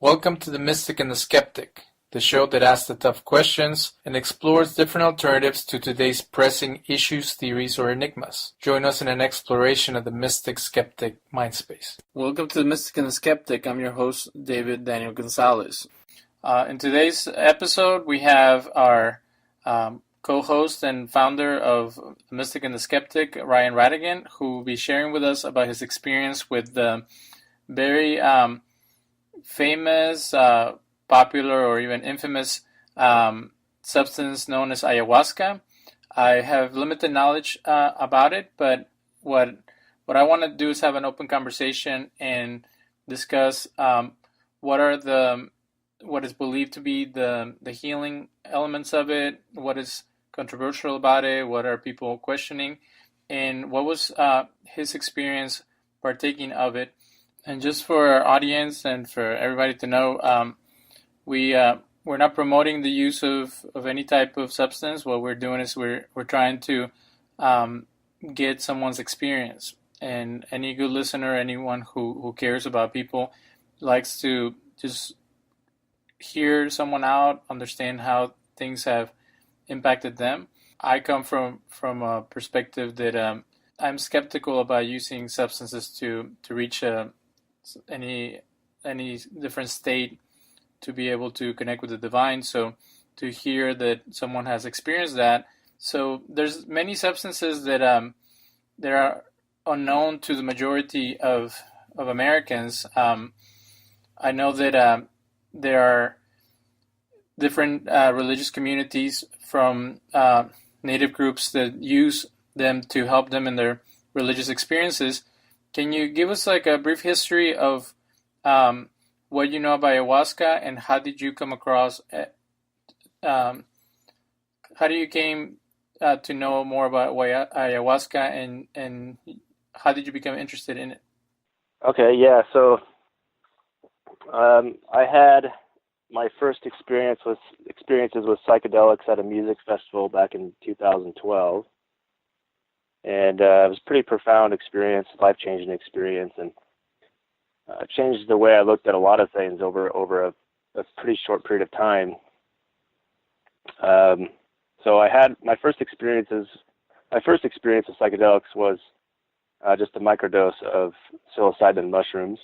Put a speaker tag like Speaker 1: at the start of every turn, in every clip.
Speaker 1: Welcome to The Mystic and the Skeptic, the show that asks the tough questions and explores different alternatives to today's pressing issues, theories, or enigmas. Join us in an exploration of the Mystic-Skeptic mindspace. Welcome to The Mystic and the Skeptic. I'm your host, David Daniel Gonzalez. In today's episode, we have our co-host and founder of The Mystic and the Skeptic, Ryan Ratigan, who will be sharing with us about his experience with the very famous, popular, or even infamous substance known as ayahuasca. I have limited knowledge about it, but what I want to do is have an open conversation and discuss what is believed to be the healing elements of it, what is controversial about it, what are people questioning, and what was his experience partaking of it. And just for our audience and for everybody to know, we're not promoting the use of any type of substance. What we're doing is we're trying to get someone's experience. And any good listener, anyone who cares about people, likes to just hear someone out, understand how things have impacted them. I come from a perspective that I'm skeptical about using substances to reach any different state to be able to connect with the divine. So to hear that someone has experienced that. So there's many substances that are unknown to the majority of Americans. I know that there are different religious communities from native groups that use them to help them in their religious experiences. Can you give us like a brief history of what you know about ayahuasca and how did you come across how do you came to know more about ayahuasca and how did you become interested in it?
Speaker 2: Okay, yeah, so I had my first experiences with psychedelics at a music festival back in 2012. And it was a pretty profound experience, life-changing experience, and changed the way I looked at a lot of things over a pretty short period of time. So I had my first experience with psychedelics was just a microdose of psilocybin mushrooms,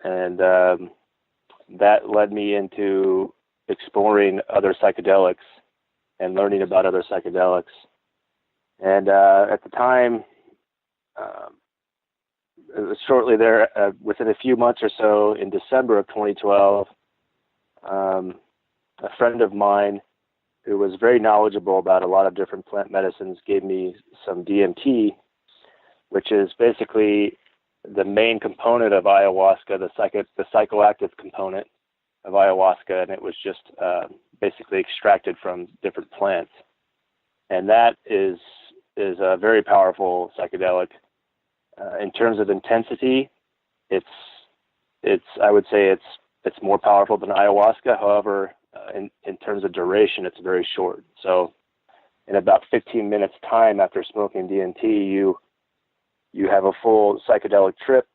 Speaker 2: and that led me into exploring other psychedelics and learning about other psychedelics. And at the time, shortly there, within a few months or so, in December of 2012, a friend of mine who was very knowledgeable about a lot of different plant medicines gave me some DMT, which is basically the main component of ayahuasca, the psychoactive component of ayahuasca, and it was just basically extracted from different plants. And that is a very powerful psychedelic. In terms of intensity, it's I would say it's more powerful than ayahuasca. However, in terms of duration, it's very short. So, in about 15 minutes time after smoking DMT, you have a full psychedelic trip,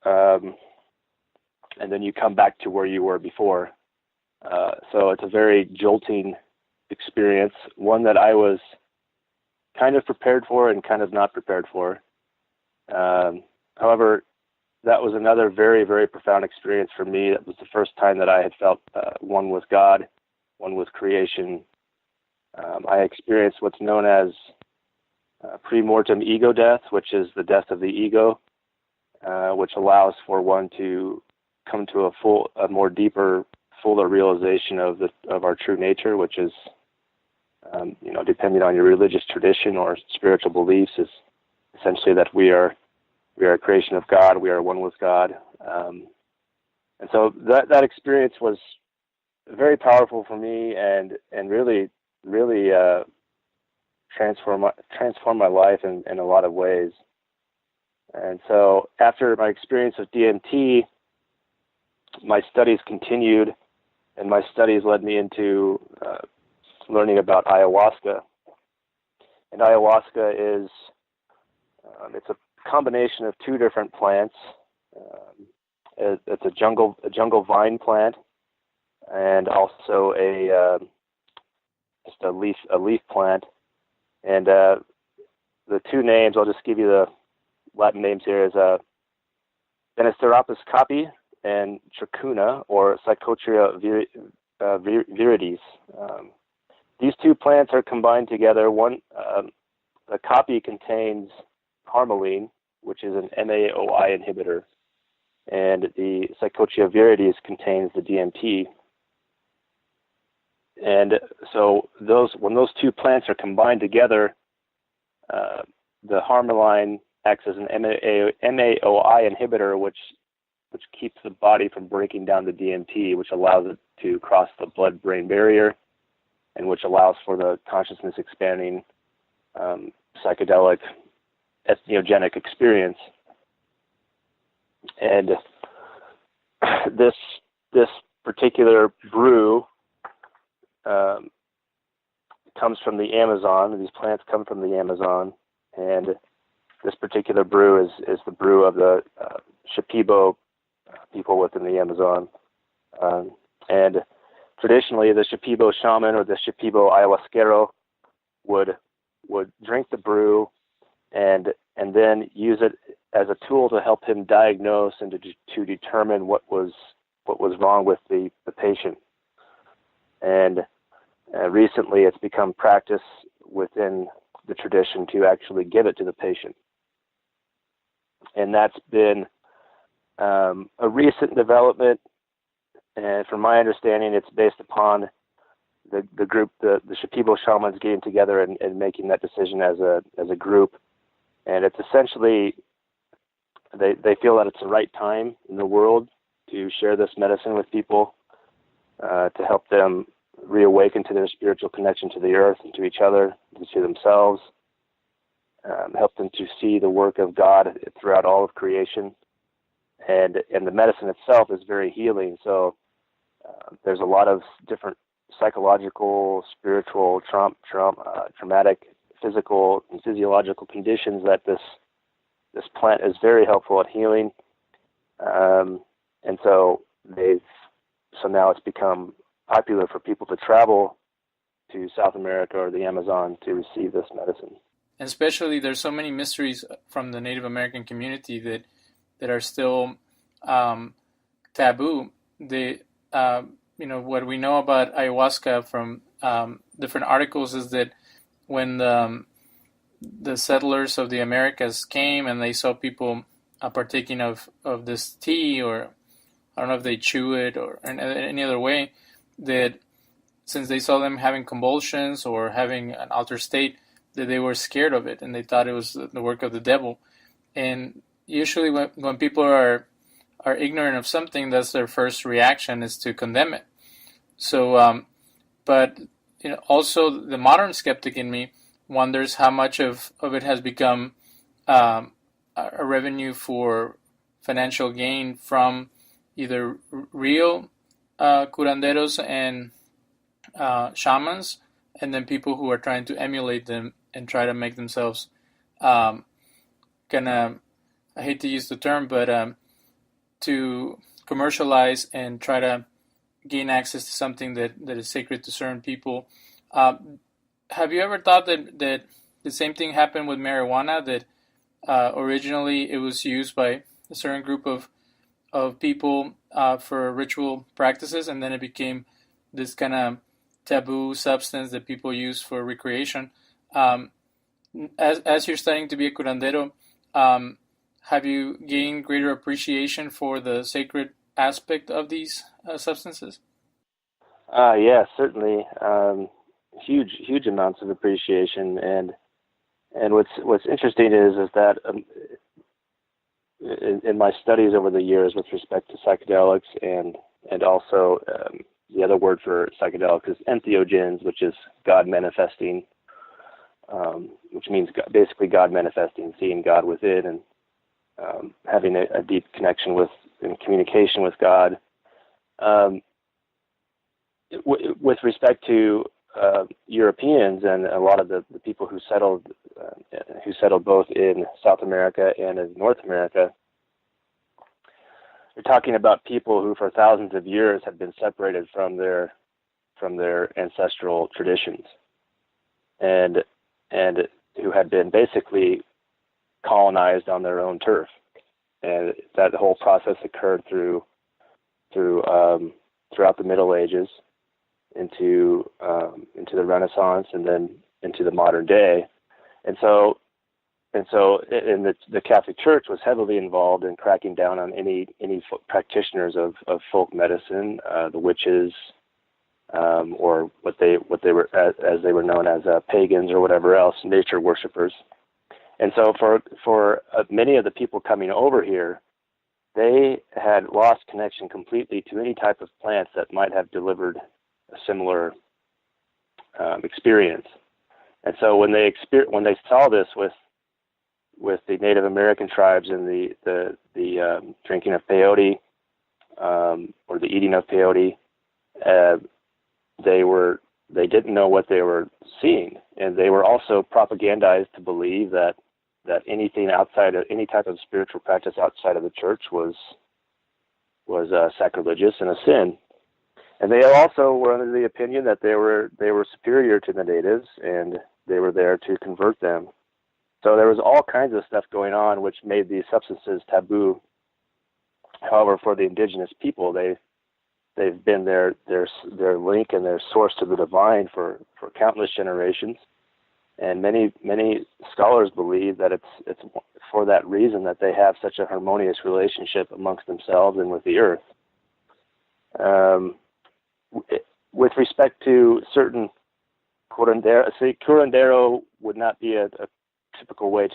Speaker 2: and then you come back to where you were before. So it's a very jolting experience, one that I was kind of prepared for and kind of not prepared for. However, that was another very, very profound experience for me. That was the first time that I had felt one with God, one with creation. I experienced what's known as pre-mortem ego death, which is the death of the ego, which allows for one to come to a more deeper, fuller realization of our true nature, which is, depending on your religious tradition or spiritual beliefs, is essentially that we are a creation of God. We are one with God, and so that experience was very powerful for me, and really transform my life in a lot of ways. And so after my experience with DMT, my studies continued, and my studies led me into learning about ayahuasca. And ayahuasca is it's a combination of two different plants, it's a jungle vine plant, and also just a leaf plant. And the two names, I'll just give you the Latin names here, is Benesterapis capi and Tricuna, or Psychotria viridis. These two plants are combined together. The capi contains harmaline, which is an MAOI inhibitor, and the Psychotria viridis contains the DMT. And so when those two plants are combined together, the harmaline acts as an MAOI inhibitor, which keeps the body from breaking down the DMT, which allows it to cross the blood-brain barrier, and which allows for the consciousness expanding psychedelic entheogenic experience. And this particular brew comes from the Amazon. These plants come from the Amazon, and this particular brew is the brew of the Shipibo people within the Amazon. And traditionally, the Shipibo shaman or the Shipibo ayahuasquero would drink the brew and then use it as a tool to help him diagnose and to determine what was wrong with the patient. And recently, it's become practice within the tradition to actually give it to the patient. And that's been a recent development, and from my understanding, it's based upon the group, the Shipibo shamans getting together and making that decision as a group. And it's essentially, they feel that it's the right time in the world to share this medicine with people, to help them reawaken to their spiritual connection to the earth and to each other and to themselves, help them to see the work of God throughout all of creation. And the medicine itself is very healing. So there's a lot of different psychological, spiritual, traumatic, physical, and physiological conditions that this plant is very helpful at healing. And so now it's become popular for people to travel to South America or the Amazon to receive this medicine.
Speaker 1: And especially, there's so many mysteries from the Native American community that are still taboo. What we know about ayahuasca from different articles is that when the settlers of the Americas came and they saw people partaking of this tea, or I don't know if they chew it or in any other way, that since they saw them having convulsions or having an altered state, that they were scared of it and they thought it was the work of the devil. And usually when people are ignorant of something, that's their first reaction, is to condemn it. So, but also the modern skeptic in me wonders how much of it has become a revenue for financial gain from either real curanderos and shamans, and then people who are trying to emulate them and try to make themselves I hate to use the term, but to commercialize and try to gain access to something that is sacred to certain people. Have you ever thought that the same thing happened with marijuana, that originally it was used by a certain group of people for ritual practices, and then it became this kind of taboo substance that people use for recreation? As you're studying to be a curandero, have you gained greater appreciation for the sacred aspect of these substances?
Speaker 2: Yeah, certainly. Huge amounts of appreciation, and what's interesting is that in my studies over the years with respect to psychedelics and also the other word for psychedelics is entheogens, which is God manifesting, which means basically God manifesting, seeing God within, and having a deep connection with and communication with God. With respect to Europeans and a lot of the people who settled both in South America and in North America, you're talking about people who for thousands of years have been separated from their ancestral traditions, and who had been basically colonized on their own turf, and that whole process occurred throughout the Middle Ages into the Renaissance and then into the modern day, and so the Catholic Church was heavily involved in cracking down on any practitioners of folk medicine, the witches, or what they were as they were known as pagans or whatever else, nature worshippers. And so for many of the people coming over here, they had lost connection completely to any type of plants that might have delivered a similar experience. And so when they saw this with the Native American tribes and the drinking of peyote or the eating of peyote, they didn't know what they were seeing, and they were also propagandized to believe that anything outside of any type of spiritual practice outside of the church was sacrilegious and a sin. And they also were under the opinion that they were superior to the natives, and they were there to convert them. So there was all kinds of stuff going on which made these substances taboo. However, for the indigenous people, they've been their link and their source to the divine for countless generations. And many scholars believe that it's for that reason that they have such a harmonious relationship amongst themselves and with the earth. With respect to certain curandero would not be a typical way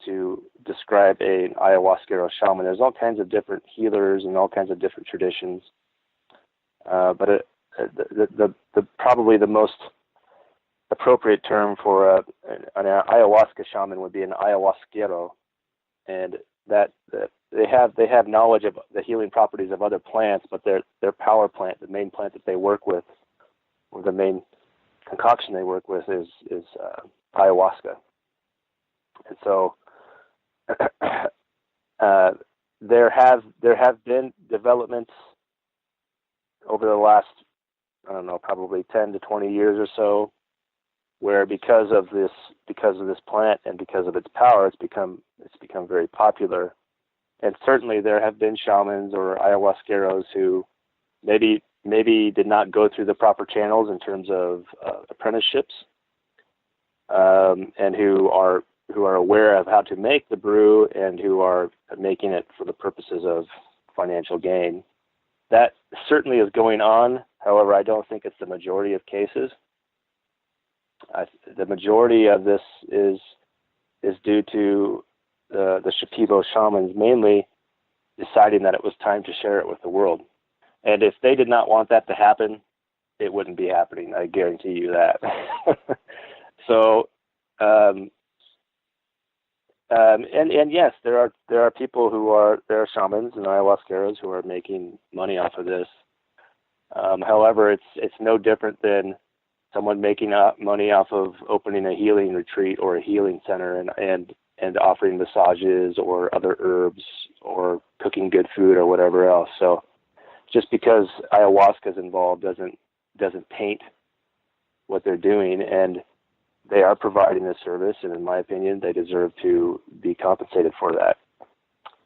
Speaker 2: to describe an ayahuasquero shaman. There's all kinds of different healers and all kinds of different traditions, but probably the most appropriate term for an ayahuasca shaman would be an ayahuasquero, and that they have knowledge of the healing properties of other plants, but their power plant, the main plant that they work with, or the main concoction they work with, is ayahuasca. And so there have been developments over the last, I don't know, probably 10 to 20 years or so, where because of this plant and because of its power, it's become very popular. And certainly there have been shamans or ayahuasqueros who maybe did not go through the proper channels in terms of apprenticeships, and who are aware of how to make the brew and who are making it for the purposes of financial gain. That certainly is going on. However, I don't think it's the majority of cases. The majority of this is due to the Shipibo shamans mainly deciding that it was time to share it with the world. And if they did not want that to happen, it wouldn't be happening. I guarantee you that. So, and yes, there are people there are shamans and ayahuasqueros who are making money off of this. However, it's no different than someone making money off of opening a healing retreat or a healing center and offering massages or other herbs or cooking good food or whatever else. So just because ayahuasca is involved doesn't taint what they're doing, and they are providing a service, and in my opinion, they deserve to be compensated for that.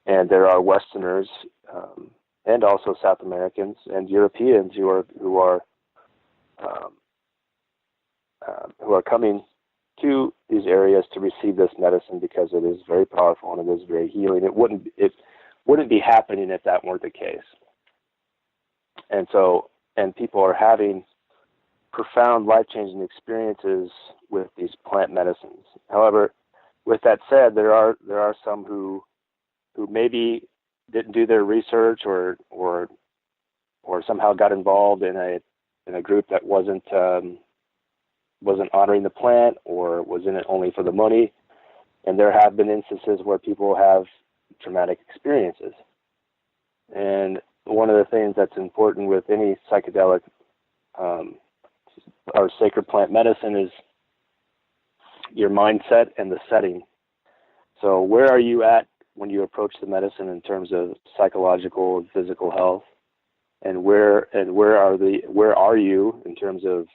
Speaker 2: And there are Westerners and also South Americans and Europeans who are coming to these areas to receive this medicine because it is very powerful and it is very healing. It wouldn't be happening if that weren't the case. And people are having profound life-changing experiences with these plant medicines. However, with that said, there are some who maybe didn't do their research or somehow got involved in a group that wasn't honoring the plant or was in it only for the money. And there have been instances where people have traumatic experiences. And one of the things that's important with any psychedelic or sacred plant medicine is your mindset and the setting. So where are you at when you approach the medicine in terms of psychological and physical health, and where are you in terms of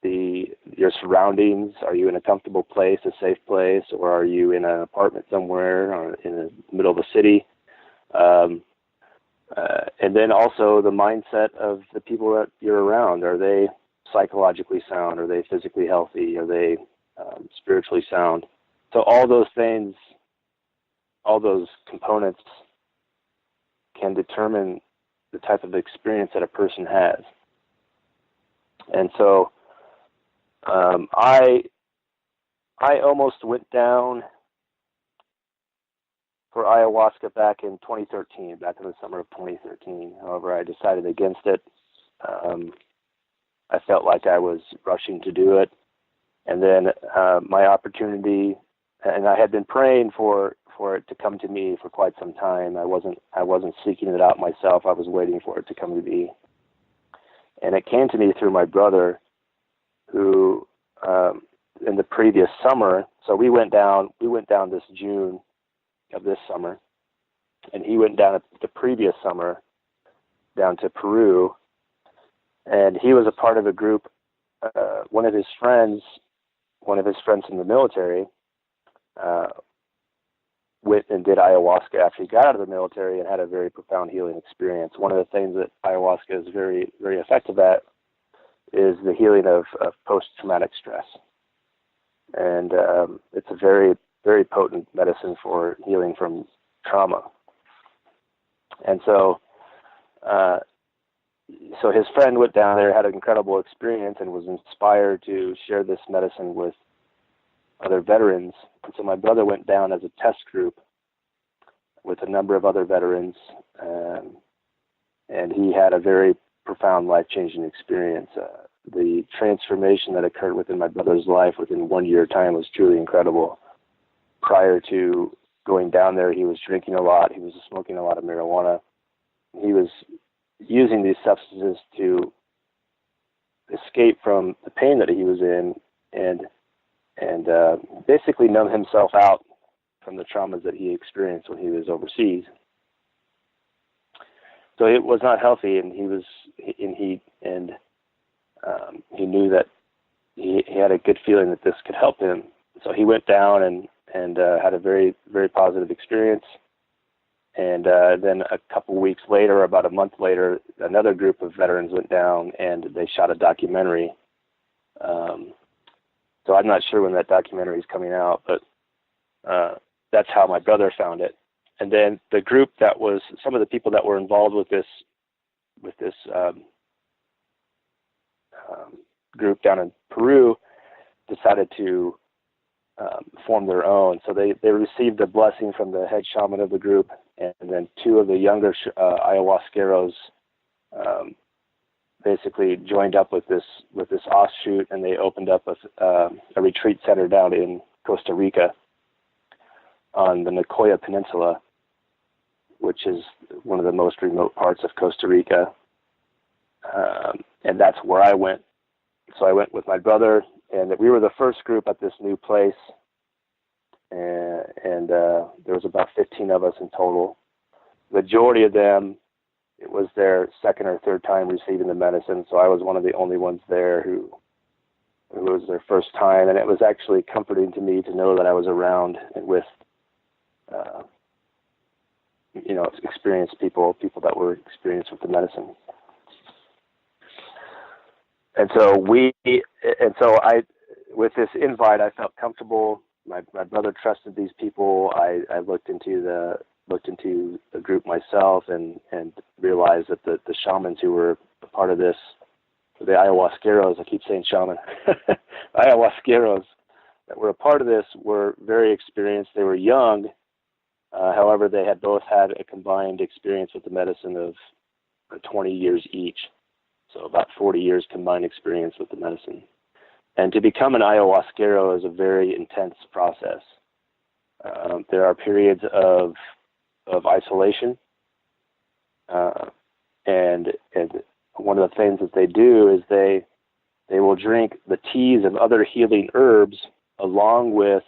Speaker 2: your surroundings? Are you in a comfortable place, a safe place, or are you in an apartment somewhere or in the middle of a city? And then also the mindset of the people that you're around. Are they psychologically sound? Are they physically healthy? Are they spiritually sound? So all those things, all those components can determine the type of experience that a person has. And so I almost went down for ayahuasca back in 2013, back in the summer of 2013. However, I decided against it. I felt like I was rushing to do it. And then my opportunity, and I had been praying for it to come to me for quite some time. I wasn't seeking it out myself. I was waiting for it to come to me. And it came to me through my brother, who in the previous summer, so we went down this June of this summer, and he went down the previous summer down to Peru, and he was a part of a group. One of his friends in the military went and did ayahuasca after he got out of the military and had a very profound healing experience. One of the things that ayahuasca is very, very effective at is the healing of post-traumatic stress. And it's a very, very potent medicine for healing from trauma. And so his friend went down there, had an incredible experience, and was inspired to share this medicine with other veterans. And so my brother went down as a test group with a number of other veterans, and he had a very profound, life-changing experience. The transformation that occurred within my brother's life within 1 year time was truly incredible. Prior to going down there, he was drinking a lot. He was smoking a lot of marijuana. He was using these substances to escape from the pain that he was in and basically numb himself out from the traumas that he experienced when he was overseas. So it was not healthy, and he knew that he had a good feeling that this could help him. So he went down and had a very, very positive experience. And then a couple weeks later, about a month later, another group of veterans went down and they shot a documentary. So I'm not sure when that documentary is coming out, but that's how my brother found it. And then the group that was, some of the people that were involved with this group down in Peru decided to form their own. So they received a blessing from the head shaman of the group, and then two of the younger ayahuasqueros basically joined up with this offshoot, and they opened up a retreat center down in Costa Rica on the Nicoya Peninsula, which is one of the most remote parts of Costa Rica. And that's where I went. So I went with my brother, and we were the first group at this new place. And there was about 15 of us in total. The majority of them, it was their second or third time receiving the medicine. So I was one of the only ones there who was their first time. And it was actually comforting to me to know that I was around and with, experienced people that were experienced with the medicine. And so I, with this invite, I felt comfortable. My brother trusted these people. I looked into the group myself and realized that the shamans who were a part of this, the ayahuasqueros, I keep saying shaman, ayahuasqueros that were a part of this were very experienced. They were young. However, they had both had a combined experience with the medicine of 20 years each. So about 40 years combined experience with the medicine. And to become an ayahuasquero is a very intense process. There are periods of isolation. And one of the things that they do is they will drink the teas of other healing herbs along with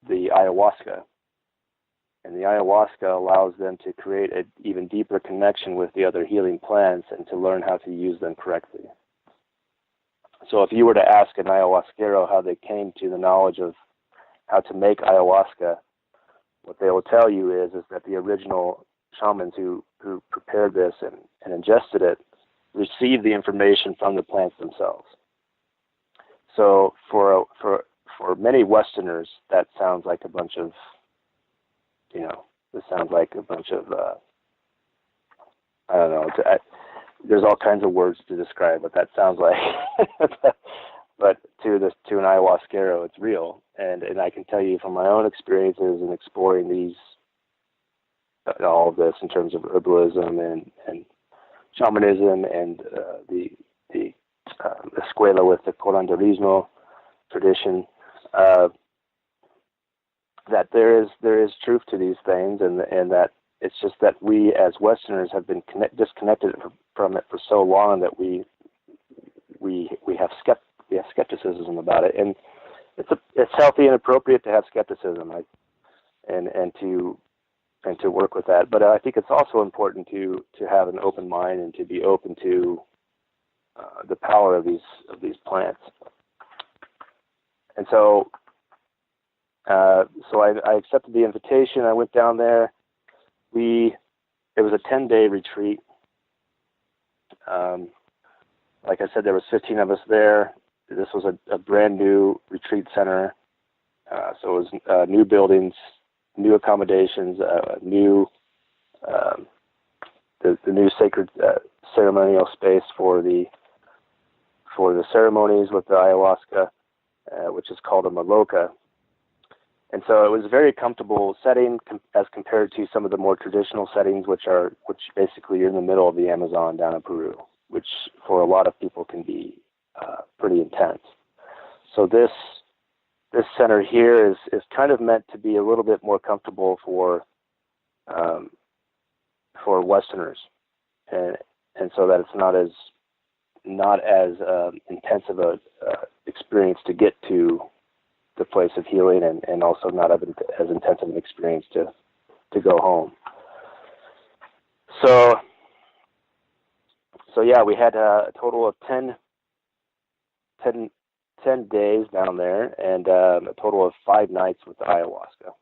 Speaker 2: the ayahuasca. the ayahuasca allows them to create an even deeper connection with the other healing plants and to learn how to use them correctly. So if you were to ask an ayahuasquero how they came to the knowledge of how to make ayahuasca, what they will tell you is that the original shamans who prepared this and ingested it received the information from the plants themselves. So for many Westerners, that sounds like a bunch of, I don't know, there's all kinds of words to describe what that sounds like. But to an ayahuasquero, it's real. And I can tell you from my own experiences in exploring all of this in terms of herbalism and shamanism and the escuela with the curanderismo tradition, that there is truth to these things, and that it's just that we as Westerners have been disconnected from it for so long that we have skepticism about it, and it's healthy and appropriate to have skepticism, and to work with that. But I think it's also important to have an open mind and to be open to the power of these plants. And so I accepted the invitation. I went down there. It was a 10-day retreat. Like I said, there was 15 of us there. This was a brand new retreat center. So it was new buildings, new accommodations, the new sacred ceremonial space for the ceremonies with the ayahuasca, which is called a maloca. And so it was a very comfortable setting as compared to some of the more traditional settings, which basically you're in the middle of the Amazon down in Peru, which for a lot of people can be pretty intense. So this center here is kind of meant to be a little bit more comfortable for Westerners, and so that it's not as intensive a experience to get to the place of healing, and also not as intensive an experience to go home. So yeah, we had a total of 10 days down there, and a total of 5 nights with the ayahuasca.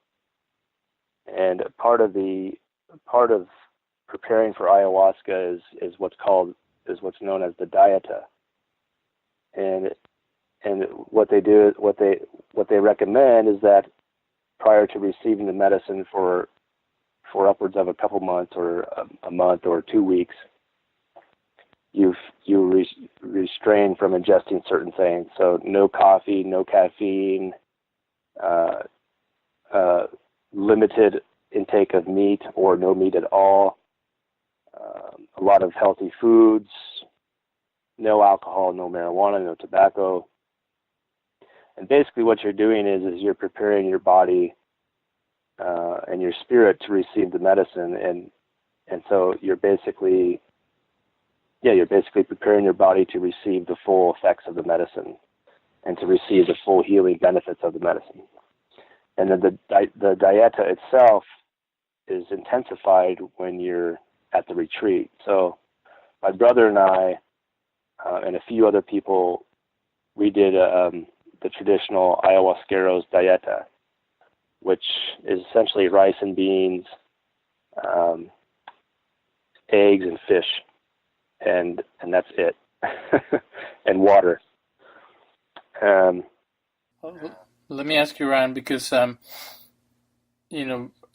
Speaker 2: And part of preparing for ayahuasca is what's known as the dieta. And what they do, what they recommend is that prior to receiving the medicine for upwards of a couple months or a month or 2 weeks, you restrain from ingesting certain things. So no coffee, no caffeine, limited intake of meat or no meat at all, a lot of healthy foods, no alcohol, no marijuana, no tobacco. And basically what you're doing is you're preparing your body and your spirit to receive the medicine, and so you're basically preparing your body to receive the full effects of the medicine and to receive the full healing benefits of the medicine. And then the dieta itself is intensified when you're at the retreat. So my brother and I and a few other people, we did the traditional ayahuasqueros dieta, which is essentially rice and beans, eggs and fish, and that's it, and water.
Speaker 1: Let me ask you, Ryan, because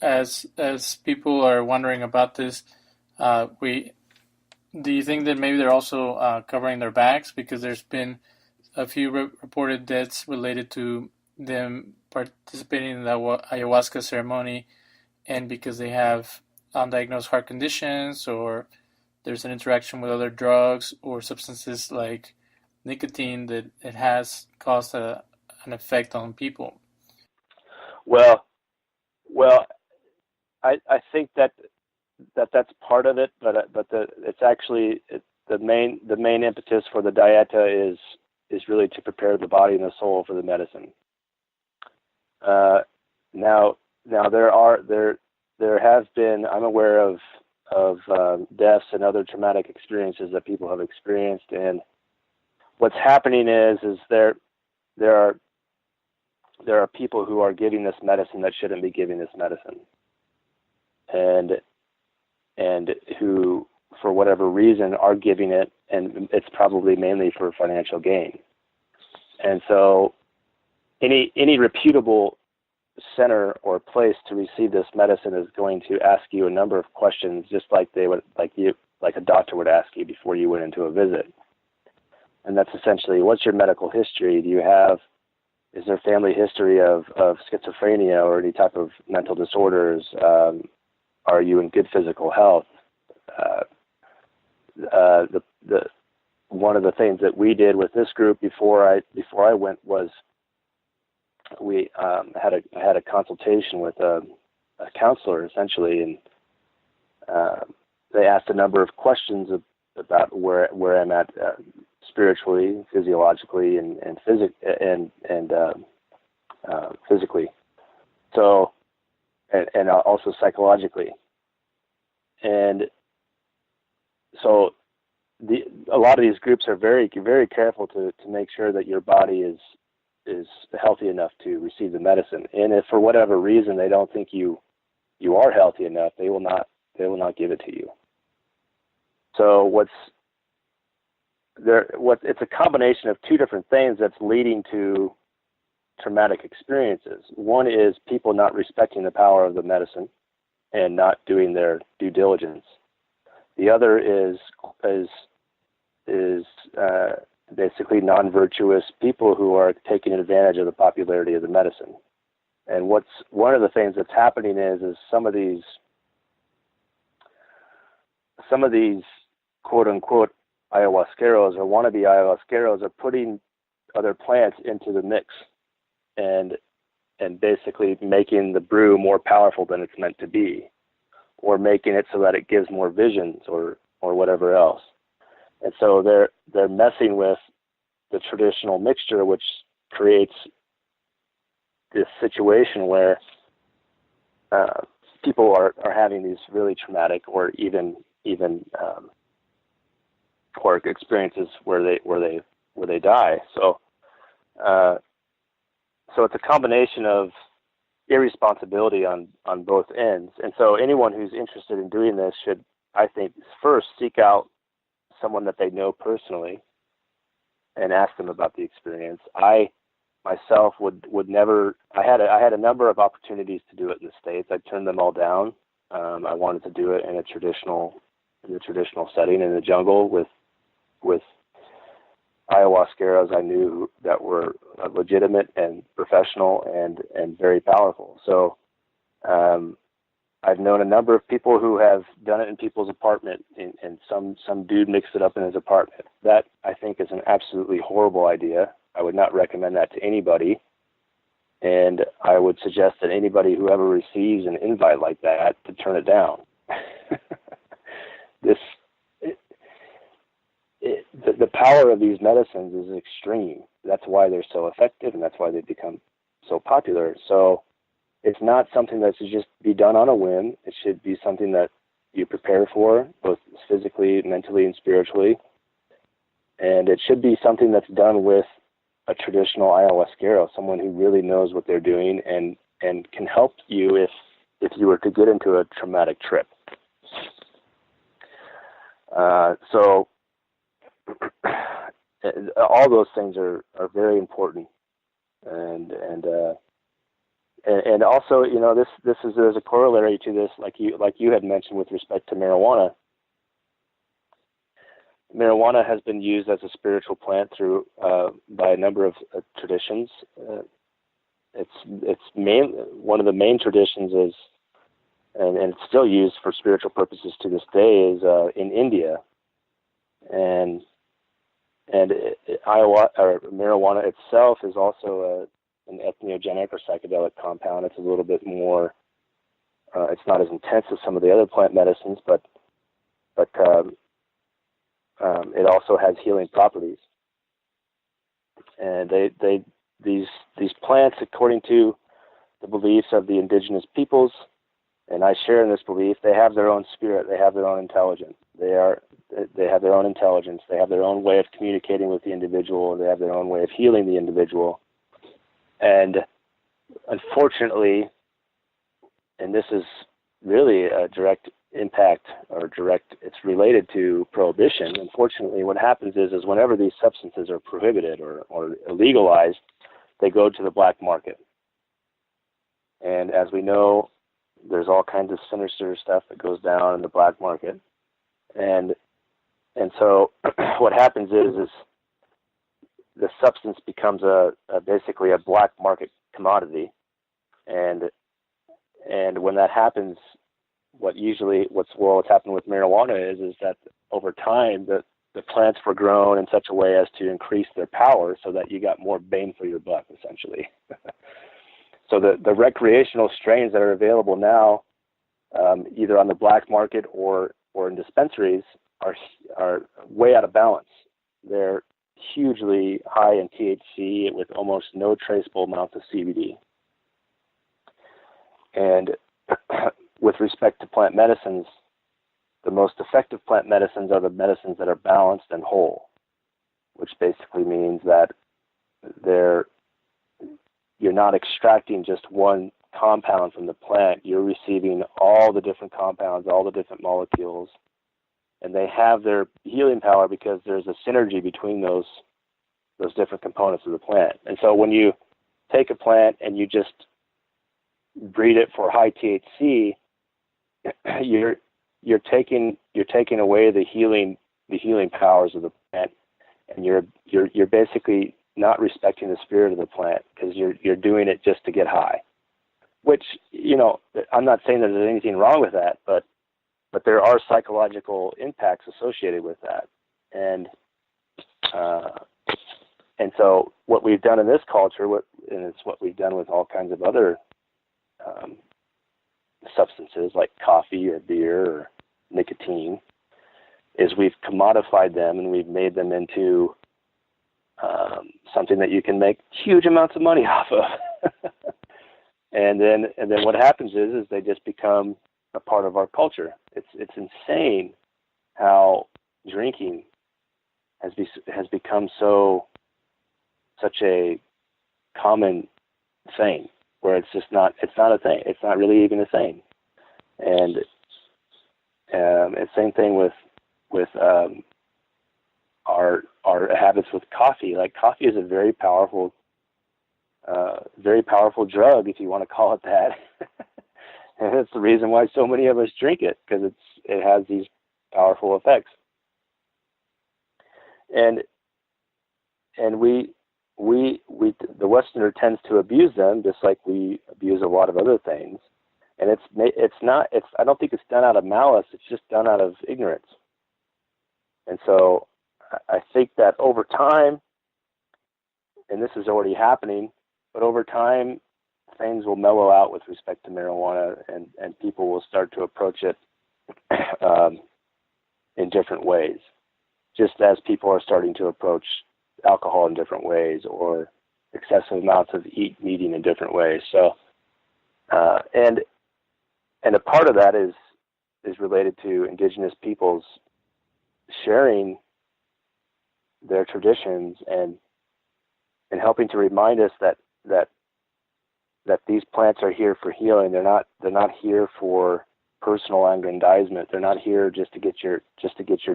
Speaker 1: as people are wondering about this, do you think that maybe they're also covering their backs, because there's been a few reported deaths related to them participating in the ayahuasca ceremony, and because they have undiagnosed heart conditions, or there's an interaction with other drugs or substances like nicotine, that it has caused an effect on people?
Speaker 2: Well, I think that's part of it, but the main impetus for the dieta is really to prepare the body and the soul for the medicine. Now there I'm aware of deaths and other traumatic experiences that people have experienced, and what's happening is there are people who are giving this medicine that shouldn't be giving this medicine, and who, for whatever reason, are giving it, and it's probably mainly for financial gain. And so any reputable center or place to receive this medicine is going to ask you a number of questions, just like a doctor would ask you before you went into a visit. And that's essentially, what's your medical history? Is there family history of schizophrenia or any type of mental disorders? Are you in good physical health? One of the things that we did with this group before I went was we had a consultation with a counselor, essentially, and they asked a number of questions about where I'm at spiritually, physiologically, and physically. So, and also psychologically. And so a lot of these groups are very, very careful to make sure that your body is healthy enough to receive the medicine. And if for whatever reason they don't think you are healthy enough, they will not give it to you. So it's a combination of two different things that's leading to traumatic experiences. One is people not respecting the power of the medicine and not doing their due diligence. The other is basically non-virtuous people who are taking advantage of the popularity of the medicine. And one of the things that's happening is some of these quote unquote ayahuasqueros or wannabe ayahuasqueros are putting other plants into the mix and basically making the brew more powerful than it's meant to be, or making it so that it gives more visions or whatever else. And so they're messing with the traditional mixture, which creates this situation where people are having these really traumatic or even or experiences where they die. So it's a combination of irresponsibility on both ends. And so anyone who's interested in doing this should, I think, first seek out someone that they know personally and ask them about the experience. I myself would never. I had a number of opportunities to do it in the States. I turned them all down. I wanted to do it in a traditional setting in the jungle with ayahuasqueros I knew that were legitimate and professional and very powerful. So I've known a number of people who have done it in people's apartment, and some dude mixed it up in his apartment. That, I think, is an absolutely horrible idea. I would not recommend that to anybody. And I would suggest that anybody who ever receives an invite like that to turn it down. The power of these medicines is extreme. That's why they're so effective, and that's why they've become so popular. So it's not something that should just be done on a whim. It should be something that you prepare for, both physically, mentally, and spiritually. And it should be something that's done with a traditional ayahuasquero, someone who really knows what they're doing and can help you if you were to get into a traumatic trip. So all those things are very important, and also, you know, there's a corollary to this, like you had mentioned with respect to marijuana. Marijuana has been used as a spiritual plant by a number of traditions. One of the main traditions is, and it's still used for spiritual purposes to this day, is in India, and marijuana itself is also an entheogenic or psychedelic compound. It's a little bit more. It's not as intense as some of the other plant medicines, but it also has healing properties. And these plants, according to the beliefs of the indigenous peoples, and I share in this belief, they have their own spirit, they have their own intelligence. They have their own intelligence, they have their own way of communicating with the individual, they have their own way of healing the individual. And unfortunately, and this is really a direct impact it's related to prohibition. Unfortunately, what happens is whenever these substances are prohibited or illegalized, they go to the black market. And as we know, there's all kinds of sinister stuff that goes down in the black market. And so what happens is the substance becomes basically a black market commodity. And when that happens, what's happened with marijuana is that over time the plants were grown in such a way as to increase their power so that you got more bang for your buck, essentially. So the recreational strains that are available now, either on the black market or in dispensaries, are way out of balance. They're hugely high in THC with almost no traceable amount of CBD. And with respect to plant medicines, the most effective plant medicines are the medicines that are balanced and whole, which basically means that you're not extracting just one compound from the plant. You're receiving all the different compounds, all the different molecules, and they have their healing power because there's a synergy between those different components of the plant. And so when you take a plant and you just breed it for high THC, you're taking away the healing powers of the plant, and you're basically not respecting the spirit of the plant because you're doing it just to get high. Which, I'm not saying that there's anything wrong with that, but there are psychological impacts associated with that. And so what we've done in this culture, and it's what we've done with all kinds of other substances like coffee or beer or nicotine, is we've commodified them and we've made them into something that you can make huge amounts of money off of. and then what happens is they just become a part of our culture. It's insane how drinking has become such a common thing, where it's not a thing. It's not really even a thing. And it's same thing with our habits with coffee. Like, coffee is a very powerful drug, if you want to call it that. And that's the reason why so many of us drink it, because it has these powerful effects. And the Westerner tends to abuse them, just like we abuse a lot of other things. And I don't think it's done out of malice. It's just done out of ignorance. And so I think that over time, and this is already happening, but over time, things will mellow out with respect to marijuana, and people will start to approach it in different ways, just as people are starting to approach alcohol in different ways, or excessive amounts of eating in different ways. So, and a part of that is related to indigenous peoples sharing their traditions and helping to remind us that these plants are here for healing. They're not here for personal aggrandizement. They're not here just to get your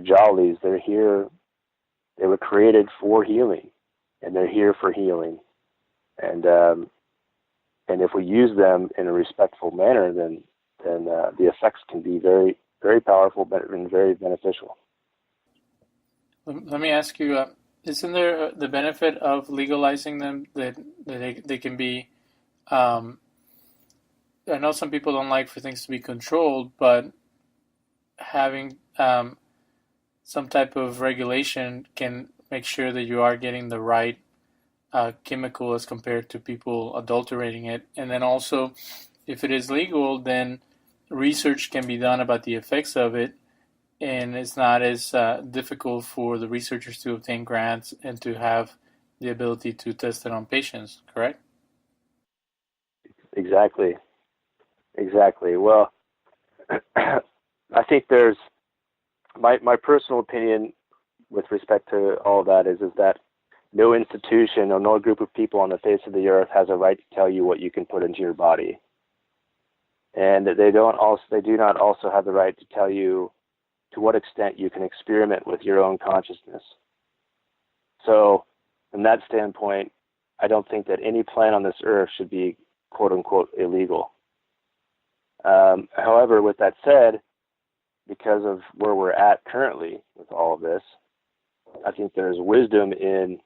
Speaker 2: jollies. They're here. They were created for healing, and they're here for healing. And if we use them in a respectful manner, then the effects can be very, very powerful, and very beneficial.
Speaker 1: Let me ask you, isn't there the benefit of legalizing them, that they can be, I know some people don't like for things to be controlled, but having some type of regulation can make sure that you are getting the right chemical as compared to people adulterating it. And then also, if it is legal, then research can be done about the effects of it, and it's not as difficult for the researchers to obtain grants and to have the ability to test it on patients, correct?
Speaker 2: Exactly. Well, I think there's my personal opinion with respect to all of that is that no institution or no group of people on the face of the earth has a right to tell you what you can put into your body, and they do not also have the right to tell you to what extent you can experiment with your own consciousness. So, from that standpoint, I don't think that any plant on this earth should be quote unquote illegal. However, with that said, because of where we're at currently with all of this, I think there's wisdom in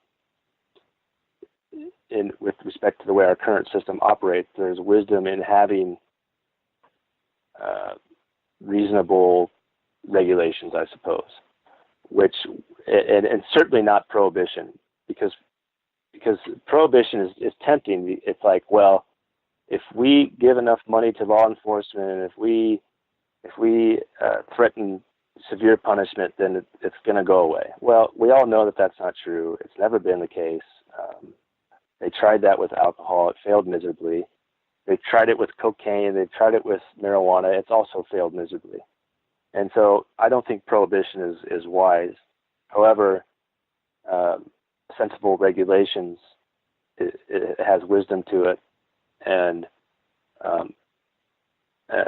Speaker 2: with respect to the way our current system operates. There's wisdom in having reasonable regulations, I suppose, and certainly not prohibition, because prohibition is tempting. It's like, well, if we give enough money to law enforcement, and if we threaten severe punishment, then it's going to go away. Well, we all know that that's not true. It's never been the case. They tried that with alcohol. It failed miserably. They tried it with cocaine. They've tried it with marijuana. It's also failed miserably. And so I don't think prohibition is wise. However, sensible regulations, it has wisdom to it. And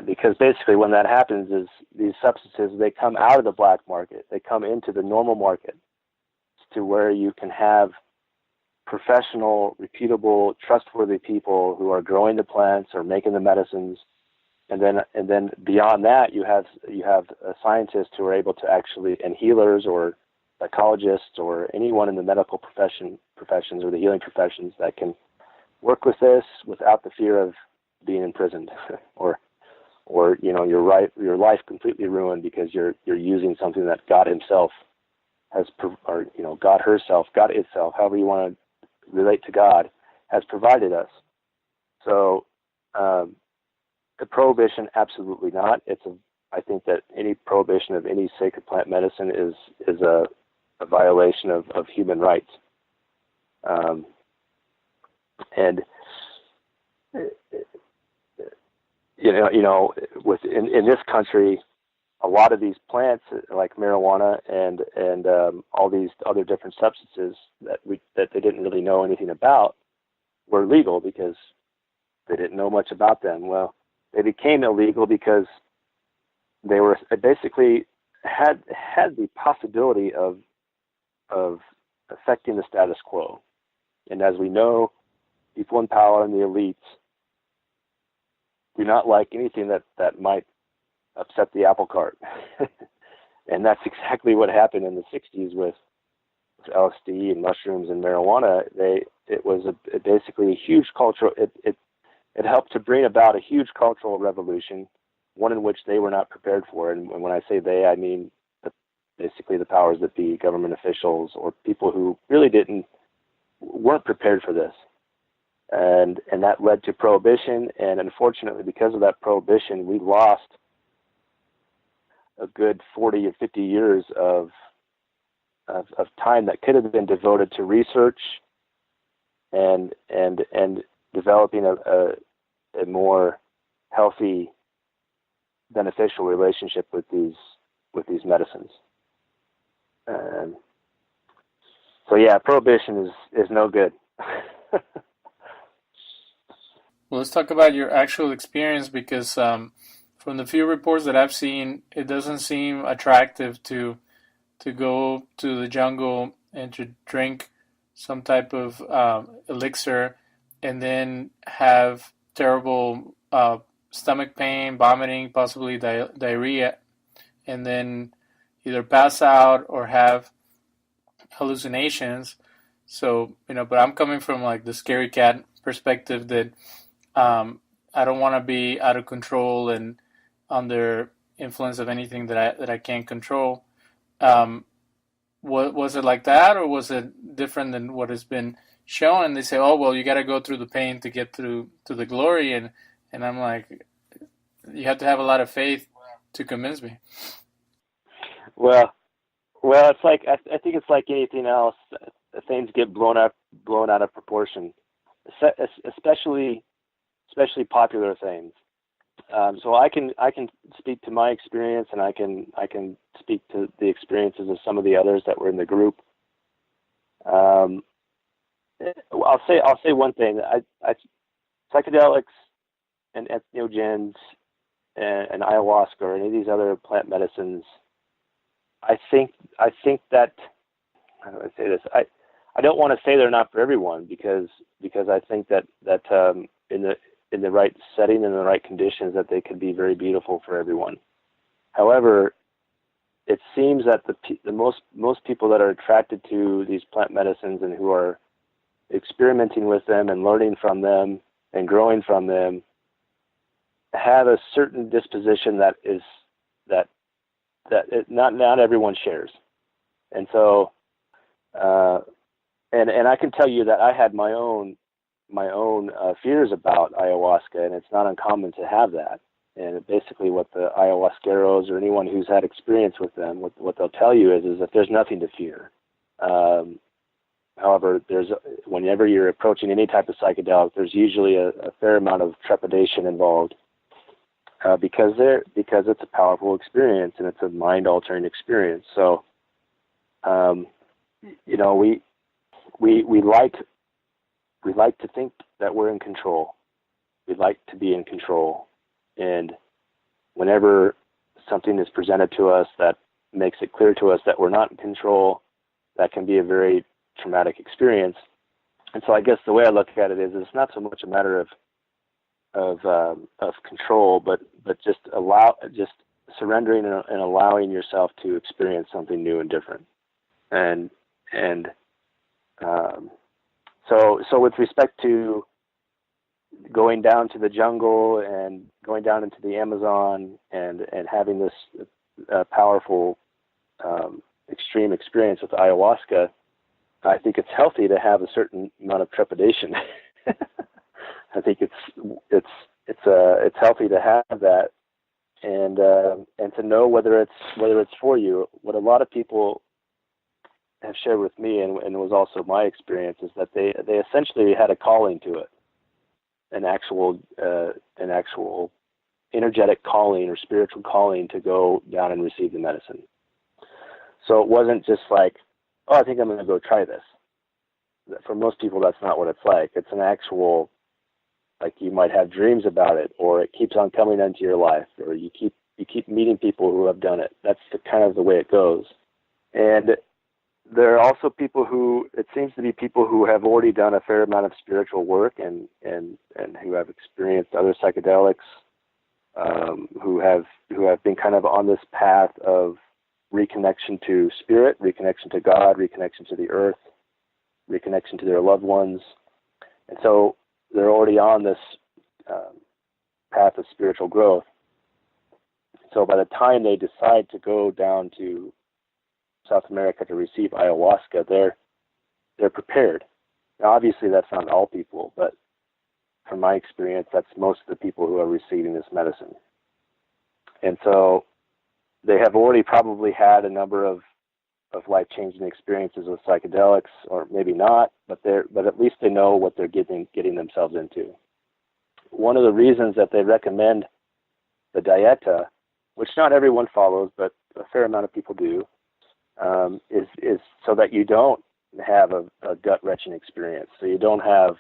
Speaker 2: because basically when that happens is these substances, they come out of the black market. They come into the normal market to where you can have professional, repeatable, trustworthy people who are growing the plants or making the medicines. And then beyond that, you have scientists who are able to actually, and healers or psychologists or anyone in the medical professions or the healing professions that can work with this without the fear of being imprisoned or your life completely ruined because you're using something that God Himself has, or God herself, God itself, however you want to relate to God, has provided us. So the prohibition, absolutely not. I think that any prohibition of any sacred plant medicine is a violation of human rights. And in this country, a lot of these plants, like marijuana and all these other different substances that they didn't really know anything about, were legal because they didn't know much about them. Well, they became illegal because they were basically had the possibility of affecting the status quo. And as we know, people in power and the elites do not like anything that might upset the apple cart. And that's exactly what happened in the 60s with LSD and mushrooms and marijuana. It was basically a huge cultural, it helped to bring about a huge cultural revolution, one in which they were not prepared for. And when I say they, I mean basically the powers that be, government officials or people who really weren't prepared for this. And that led to prohibition. And unfortunately, because of that prohibition, we lost a good 40 or 50 years of time that could have been devoted to research and developing a more healthy, beneficial relationship with these medicines. So yeah, prohibition is no good.
Speaker 1: Well, let's talk about your actual experience, because from the few reports that I've seen, it doesn't seem attractive to go to the jungle and to drink some type of elixir and then have terrible stomach pain, vomiting, possibly diarrhea, and then either pass out or have hallucinations. So, but I'm coming from like the scaredy cat perspective that I don't want to be out of control and under influence of anything that I can't control. Was it like that, or was it different than what has been shown? And they say, oh, well, you got to go through the pain to get through to the glory. And I'm like, you have to have a lot of faith to convince me.
Speaker 2: Well, it's like, I think it's like anything else. Things get blown out of proportion, especially popular things. So I can speak to my experience, and I can speak to the experiences of some of the others that were in the group. I'll say one thing. Psychedelics and entheogens and ayahuasca or any of these other plant medicines, I think that, how do I say this? I don't want to say they're not for everyone, because I think that in the right setting and the right conditions, that they could be very beautiful for everyone. However, it seems that the most people that are attracted to these plant medicines and who are experimenting with them and learning from them and growing from them have a certain disposition that not everyone shares. And so and I can tell you that I had my own fears about ayahuasca, and it's not uncommon to have that. And basically what the ayahuasqueros or anyone who's had experience with them, what they'll tell you is that there's nothing to fear. However, whenever you're approaching any type of psychedelic, there's usually a fair amount of trepidation involved, because it's a powerful experience and it's a mind-altering experience. So, we like to think that we're in control. We like to be in control, and whenever something is presented to us that makes it clear to us that we're not in control, that can be a very traumatic experience. And so I guess the way I look at it is it's not so much a matter of control, but just surrendering and allowing yourself to experience something new and different. So with respect to going down to the jungle and going down into the Amazon and having this powerful extreme experience with ayahuasca, I think it's healthy to have a certain amount of trepidation. I think it's healthy to have that, and to know whether it's for you. What a lot of people have shared with me, and it was also my experience, is that they essentially had a calling to it, an actual energetic calling or spiritual calling to go down and receive the medicine. So it wasn't just like, oh, I think I'm going to go try this. For most people, that's not what it's like. It's an actual, like, you might have dreams about it, or it keeps on coming into your life, or you keep meeting people who have done it. That's kind of the way it goes. And there are also people it seems to be people who have already done a fair amount of spiritual work and who have experienced other psychedelics, who have been kind of on this path of reconnection to spirit, reconnection to God, reconnection to the earth, reconnection to their loved ones. And so they're already on this path of spiritual growth. So by the time they decide to go down to South America to receive ayahuasca, they're prepared. Now, obviously, that's not all people, but from my experience, that's most of the people who are receiving this medicine. And so they have already probably had a number of life-changing experiences with psychedelics, or maybe not, but at least they know what they're getting themselves into. One of the reasons that they recommend the dieta, which not everyone follows, but a fair amount of people do, is so that you don't have a gut-wrenching experience. So you don't have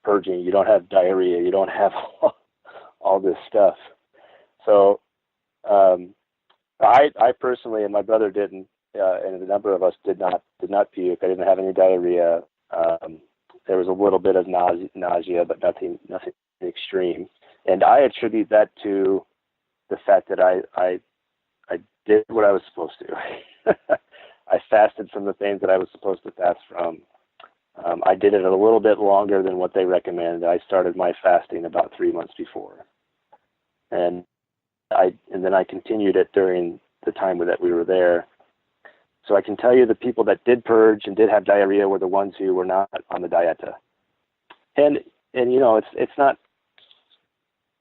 Speaker 2: purging, you don't have diarrhea, you don't have all this stuff. So I personally, and my brother didn't, and a number of us did not puke. I didn't have any diarrhea. There was a little bit of nausea, but nothing extreme. And I attribute that to the fact that I did what I was supposed to. I fasted from the things that I was supposed to fast from. I did it a little bit longer than what they recommend. I started my fasting about 3 months before, and then I continued it during the time that we were there. So I can tell you the people that did purge and did have diarrhea were the ones who were not on the dieta. And it's not.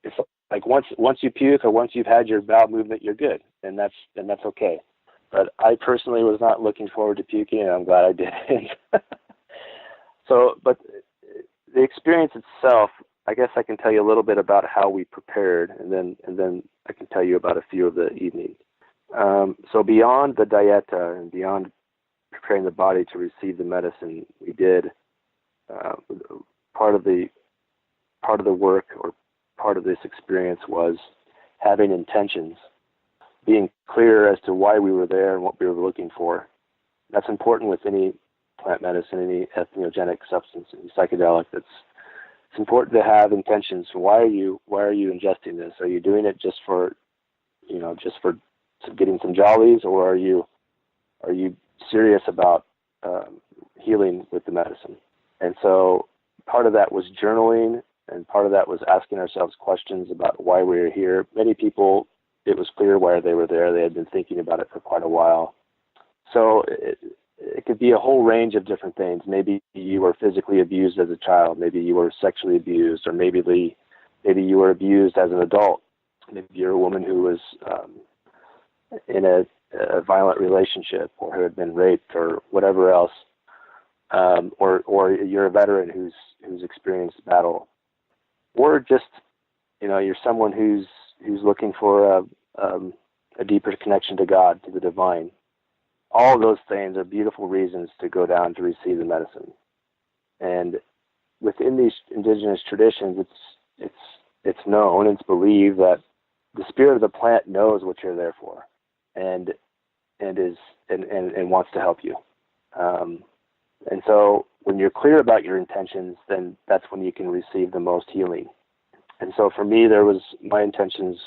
Speaker 2: It's like once you puke or once you've had your bowel movement, you're good, and that's okay. But I personally was not looking forward to puking, and I'm glad I didn't. So, but the experience itself I guess I can tell you a little bit about how we prepared, and then I can tell you about a few of the evenings. So beyond the dieta and beyond preparing the body to receive the medicine, we did part of the work, or part of this experience, was having intentions, being clear as to why we were there and what we were looking for. That's important with any plant medicine, any entheogenic substance, any psychedelic. It's important to have intentions. Why are you ingesting this? Are you doing it just for getting some jollies, or are you serious about healing with the medicine? And so part of that was journaling, and part of that was asking ourselves questions about why we were here. Many people, it was clear why they were there. They had been thinking about it for quite a while. So it could be a whole range of different things. Maybe you were physically abused as a child. Maybe you were sexually abused, or maybe you were abused as an adult. Maybe you're a woman who was in a violent relationship, or who had been raped, or whatever else. Or you're a veteran who's experienced battle, or just you're someone who's looking for a deeper connection to God, to the divine. All of those things are beautiful reasons to go down to receive the medicine. And within these indigenous traditions, it's known, it's believed that the spirit of the plant knows what you're there for, and wants to help you. And so when you're clear about your intentions, then that's when you can receive the most healing. And so for me, my intentions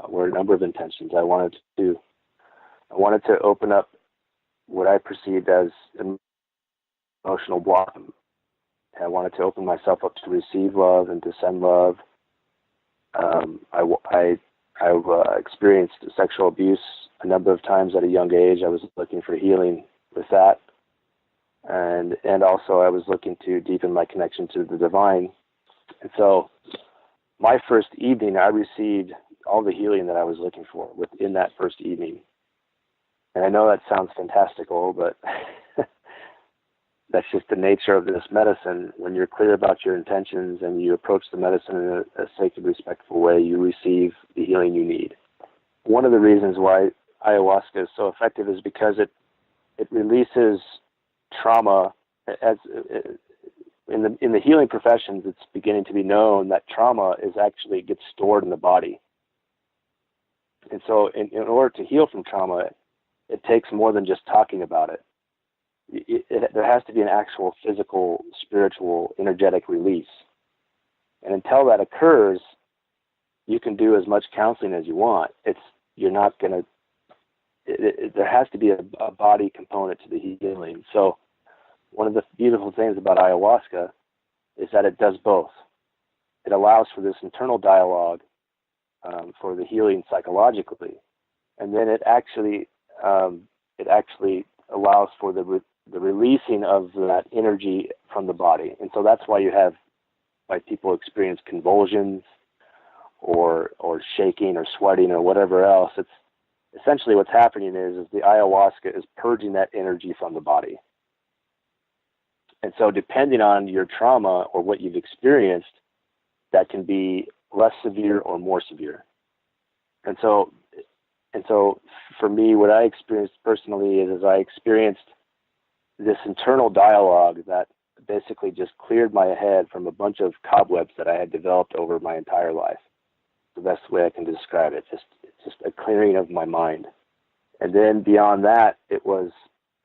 Speaker 2: were a number of intentions. I wanted to open up what I perceived as emotional block. I wanted to open myself up to receive love and to send love. I experienced sexual abuse a number of times at a young age. I was looking for healing with that. And also I was looking to deepen my connection to the divine. And so my first evening, I received all the healing that I was looking for within that first evening. And I know that sounds fantastical, but that's just the nature of this medicine. When you're clear about your intentions and you approach the medicine in a sacred, respectful way, you receive the healing you need. One of the reasons why ayahuasca is so effective is because it releases trauma. As in the healing professions, it's beginning to be known that trauma gets stored in the body. And so in order to heal from trauma, it takes more than just talking about it. There has to be an actual physical, spiritual, energetic release. And until that occurs, you can do as much counseling as you want. There has to be a body component to the healing. So one of the beautiful things about ayahuasca is that it does both. It allows for this internal dialogue for the healing psychologically, and then it actually allows for the releasing of that energy from the body. And so that's why people experience convulsions or shaking or sweating or whatever else. It's essentially what's happening is the ayahuasca is purging that energy from the body. And so depending on your trauma or what you've experienced, that can be less severe or more severe. And so for me, what I experienced personally is I experienced this internal dialogue that basically just cleared my head from a bunch of cobwebs that I had developed over my entire life. The best way I can describe it, just a clearing of my mind. And then beyond that, it was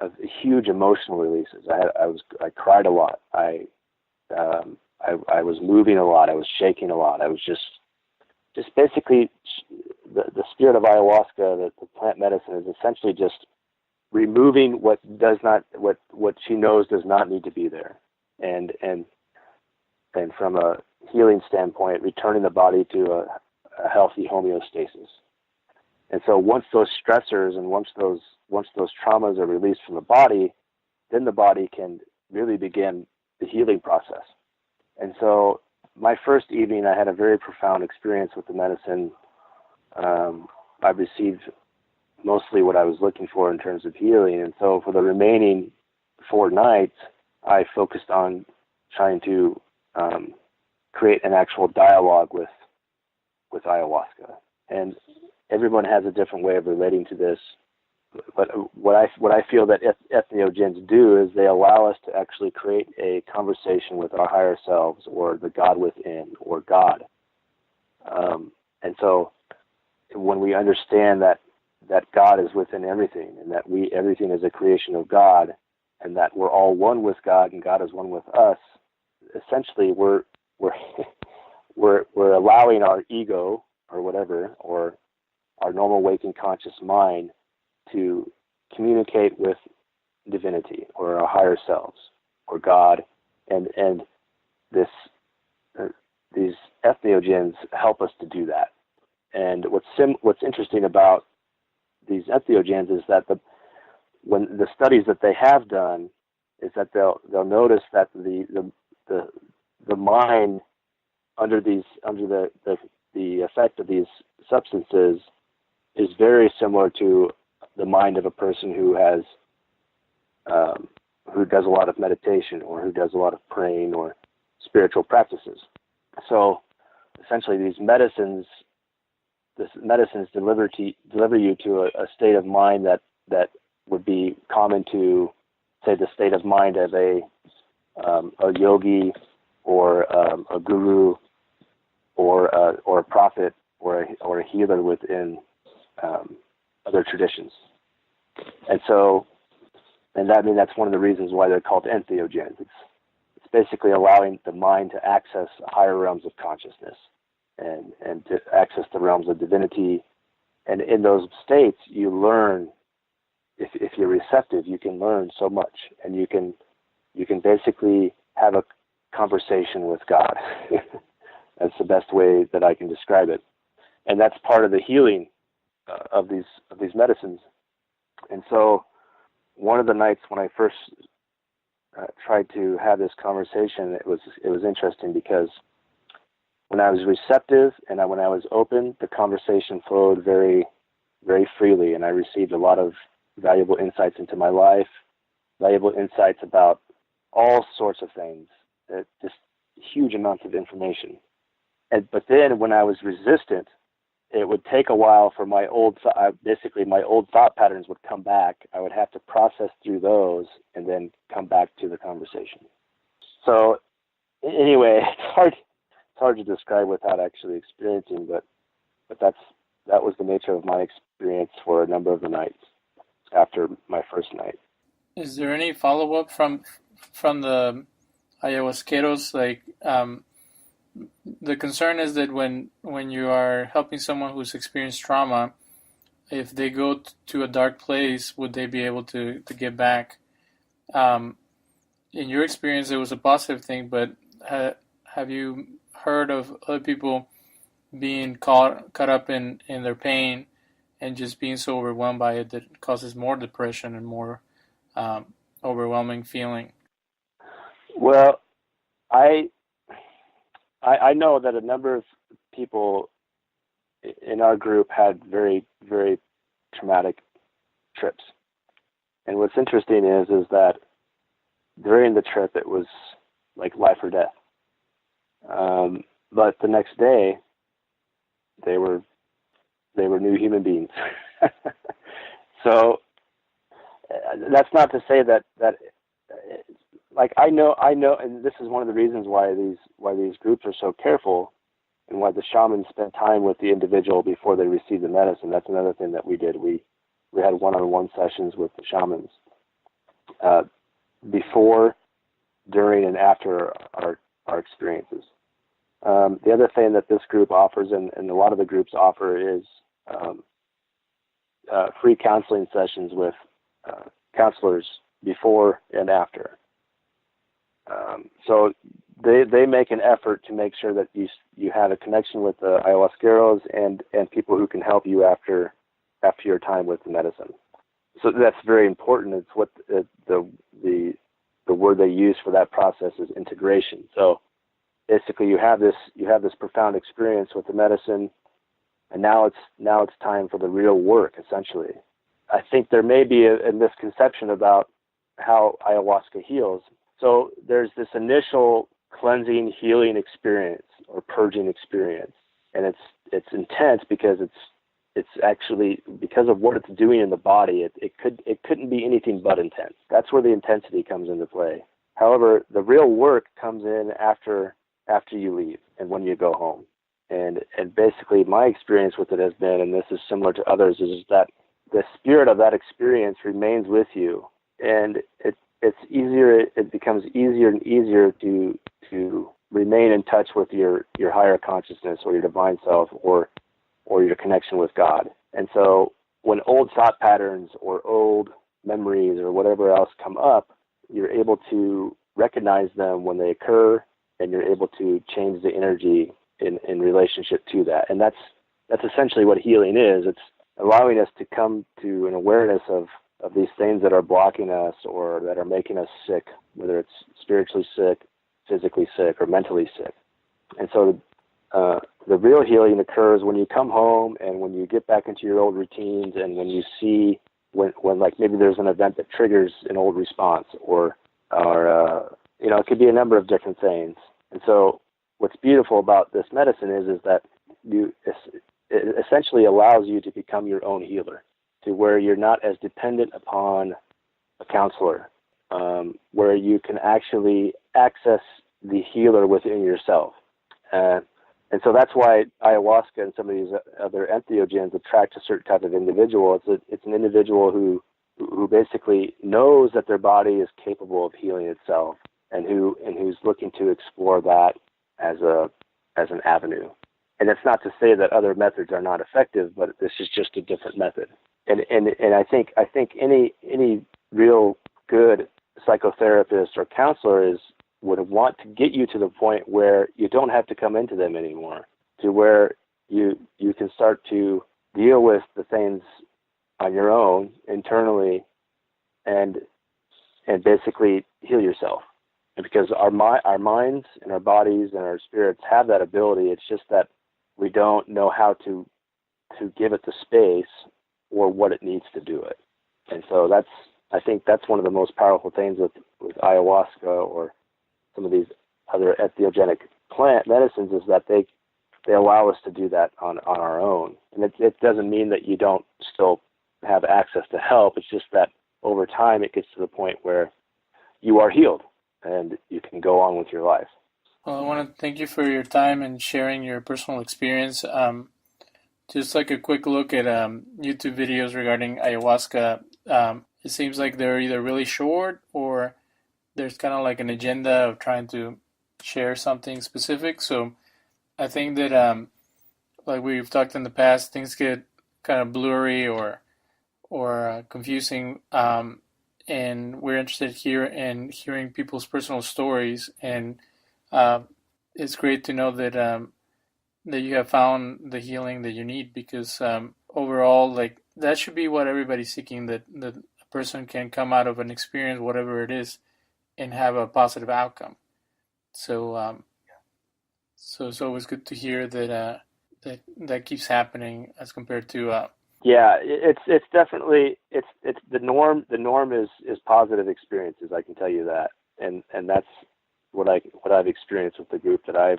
Speaker 2: a huge emotional releases. I cried a lot. I was moving a lot. I was shaking a lot. I was just basically the spirit of ayahuasca, the plant medicine, is essentially just removing what she knows does not need to be there, and from a healing standpoint, returning the body to a healthy homeostasis. And so once those stressors and once those traumas are released from the body, then the body can really begin the healing process. And so my first evening, I had a very profound experience with the medicine. I received mostly what I was looking for in terms of healing. And so for the remaining 4 nights, I focused on trying to create an actual dialogue with ayahuasca. And everyone has a different way of relating to this. But what I feel that entheogens do is they allow us to actually create a conversation with our higher selves, or the God within, or God. And so when we understand that God is within everything, and that everything is a creation of God, and that we're all one with God and God is one with us, essentially we're allowing our ego or whatever, or our normal waking conscious mind, to communicate with divinity or our higher selves or God, and these entheogens help us to do that. And what's interesting about these entheogens is that when the studies that they have done is that they'll notice that the mind under the effect of these substances is very similar to the mind of a person who does a lot of meditation, or who does a lot of praying or spiritual practices. So essentially these medicines deliver you to a state of mind that would be common to, say, the state of mind of a yogi, or a guru, or a prophet, or a healer within other traditions. And that's one of the reasons why they're called entheogens. It's basically allowing the mind to access higher realms of consciousness, and to access the realms of divinity. And in those states, you learn, if you're receptive, you can learn so much, and you can basically have a conversation with God. That's the best way that I can describe it. And that's part of the healing of these medicines. And so one of the nights when I first tried to have this conversation, it was interesting, because when I was receptive and when I was open, the conversation flowed very, very freely, and I received a lot of valuable insights into my life, valuable insights about all sorts of things, just huge amounts of information. But then when I was resistant, it would take a while for my old thought patterns would come back. I would have to process through those and then come back to the conversation. So anyway, it's hard to describe without actually experiencing, but that was the nature of my experience for a number of the nights after my first night.
Speaker 1: Is there any follow-up from the ayahuasqueros? Like, the concern is that when you are helping someone who's experienced trauma, if they go to a dark place, would they be able to get back? In your experience, it was a positive thing, but have you heard of other people being caught up in their pain and just being so overwhelmed by it that it causes more depression and more overwhelming feeling?
Speaker 2: Well, I know that a number of people in our group had very, very traumatic trips. And what's interesting is that during the trip, it was like life or death. But the next day, they were new human beings. So that's not to say that like I know, and this is one of the reasons why these groups are so careful, and why the shamans spend time with the individual before they receive the medicine. That's another thing that we did. We had one-on-one sessions with the shamans before, during, and after our experiences. The other thing that this group offers, and a lot of the groups offer, is free counseling sessions with counselors before and after. So they make an effort to make sure that you have a connection with the ayahuasqueros and people who can help you after your time with the medicine. So that's very important. It's what the word they use for that process is integration. So basically, you have this profound experience with the medicine, and now it's time for the real work. Essentially, I think there may be a misconception about how ayahuasca heals. So there's this initial cleansing, healing experience or purging experience. And it's intense because it's actually, because of what it's doing in the body, it couldn't be anything but intense. That's where the intensity comes into play. However, the real work comes in after you leave and when you go home. And basically my experience with it has been, and this is similar to others, is that the spirit of that experience remains with you, and it becomes easier and easier to remain in touch with your higher consciousness or your divine self or your connection with God. And so when old thought patterns or old memories or whatever else come up, you're able to recognize them when they occur, and you're able to change the energy in relationship to that. And that's essentially what healing is. It's allowing us to come to an awareness of these things that are blocking us or that are making us sick, whether it's spiritually sick, physically sick, or mentally sick. And so the real healing occurs when you come home and when you get back into your old routines, and when you see when like maybe there's an event that triggers an old response, or it could be a number of different things. And so what's beautiful about this medicine is that it essentially allows you to become your own healer, to where you're not as dependent upon a counselor, where you can actually access the healer within yourself. And so that's why ayahuasca and some of these other entheogens attract a certain type of individual. It's an individual who basically knows that their body is capable of healing itself, and who's looking to explore that as an avenue. And it's not to say that other methods are not effective, but this is just a different method. And I think any real good psychotherapist or counselor would want to get you to the point where you don't have to come into them anymore, to where you can start to deal with the things on your own internally, and basically heal yourself. And because our minds and our bodies and our spirits have that ability, it's just that we don't know how to give it the space or what it needs to do it. And so I think that's one of the most powerful things with ayahuasca or some of these other entheogenic plant medicines, is that they allow us to do that on our own. And it doesn't mean that you don't still have access to help. It's just that over time it gets to the point where you are healed and you can go on with your life.
Speaker 1: Well, I want to thank you for your time and sharing your personal experience. Just like a quick look at YouTube videos regarding ayahuasca, it seems like they're either really short or there's kind of like an agenda of trying to share something specific. So I think that, like we've talked in the past, things get kind of blurry or confusing, and we're interested here in hearing people's personal stories. And it's great to know that that you have found the healing that you need, because overall, like, that should be what everybody's seeking, that a person can come out of an experience, whatever it is, and have a positive outcome. So so it's always good to hear that that keeps happening as compared to
Speaker 2: yeah, it's definitely it's the norm. The norm is positive experiences. I can tell you that, and that's what I've experienced with the group that I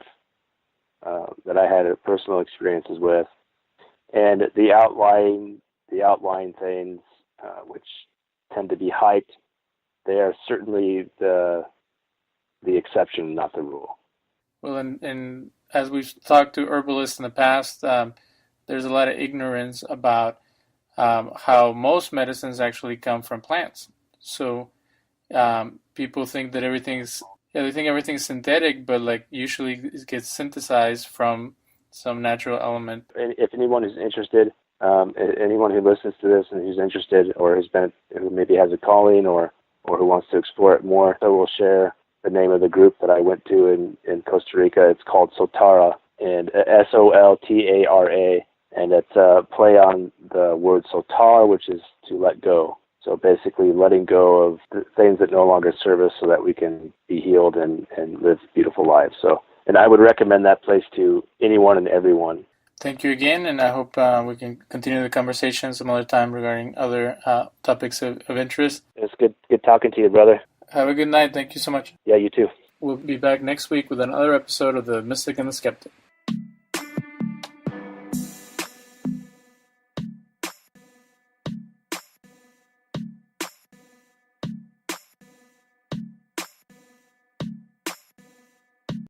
Speaker 2: had personal experiences with, and the outlying things, which tend to be hyped, they are certainly the exception, not the rule.
Speaker 1: Well, and as we've talked to herbalists in the past, there's a lot of ignorance about how most medicines actually come from plants. So people think that everything's synthetic, but like usually it gets synthesized from some natural element.
Speaker 2: And if anyone is interested, anyone who listens to this and who's interested, or who maybe has a calling, or who wants to explore it more, I will share the name of the group that I went to in Costa Rica. It's called Soltara, and Soltara, and it's a play on the word soltar, which is to let go. So basically letting go of the things that no longer serve us so that we can be healed and live beautiful lives. So, and I would recommend that place to anyone and everyone.
Speaker 1: Thank you again, and I hope we can continue the conversation some other time regarding other topics of interest.
Speaker 2: It's good talking to you, brother.
Speaker 1: Have a good night. Thank you so much.
Speaker 2: Yeah, you too.
Speaker 1: We'll be back next week with another episode of the Mystic and the Skeptic.